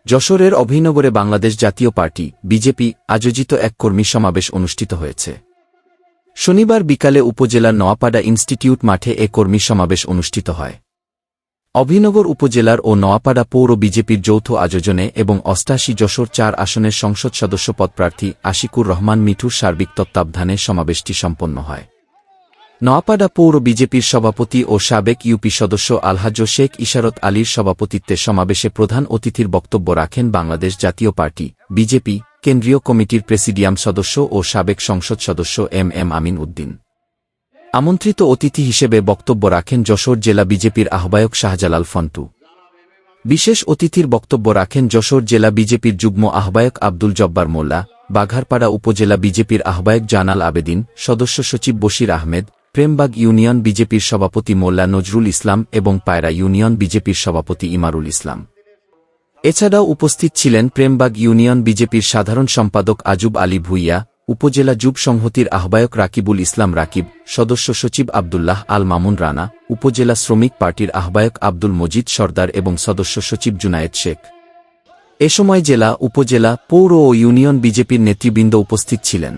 যশোরের অভিনগরে বাংলাদেশ জাতীয় party BJP আয়োজিত এক কর্মী সমাবেশ অনুষ্ঠিত হয়েছে। শনিবার বিকালে উপজেলার নোয়াপাড়া ইনস্টিটিউট মাঠে এ কর্মী সমাবেশ অনুষ্ঠিত হয়। অভিনগর উপজেলার ও নোয়াপাড়া পৌর বিজেপির যৌথ আয়োজনে এবং ৮৮ যশোর ৪ আসনের সংসদ সদস্য পদপ্রার্থী আশিকুর রহমান মিঠুর সার্বিক তত্ত্বাবধানে সমাবেশটি সম্পন্ন হয়। নোয়াপাড়া পৌর বিজেপির সভাপতি ও সাবেক ইউপি সদস্য আলহাজ্জ শেখ ইশারত আলীর সভাপতিত্বে সমাবেশে প্রধান অতিথির বক্তব্য রাখেন বাংলাদেশ জাতীয় পার্টি বিজেপি কেন্দ্রীয় কমিটির প্রেসিডিয়াম সদস্য ও সাবেক সংসদ সদস্য এম আমিন উদ্দিন। আমন্ত্রিত অতিথি হিসেবে বক্তব্য রাখেন যশোর জেলা বিজেপির আহ্বায়ক শাহজালাল ফন্টু। বিশেষ অতিথির বক্তব্য রাখেন যশোর জেলা বিজেপির যুগ্ম আহ্বায়ক আব্দুল জব্বার মোল্লা, বাঘারপাড়া উপজেলা বিজেপির আহ্বায়ক জানাল আবেদিন, সদস্য সচিব বশির আহমেদ, প্রেমবাগ ইউনিয়ন বিজেপির সভাপতি মোল্লা নজরুল ইসলাম এবং পায়রা ইউনিয়ন বিজেপির সভাপতি ইমারুল ইসলাম। এছাড়াও উপস্থিত ছিলেন প্রেমবাগ ইউনিয়ন বিজেপির সাধারণ সম্পাদক আজুব আলী ভুইয়া, উপজেলা যুব সংহতির আহ্বায়ক রাকিবুল ইসলাম রাকিব, সদস্য সচিব আবদুল্লাহ আল মামুন রানা, উপজেলা শ্রমিক পার্টির আহ্বায়ক আব্দুল মজিদ সর্দার এবং সদস্য সচিব জুনায়েদ শেখ। এ সময় জেলা, উপজেলা, পৌর ও ইউনিয়ন বিজেপির নেতৃবৃন্দ উপস্থিত ছিলেন।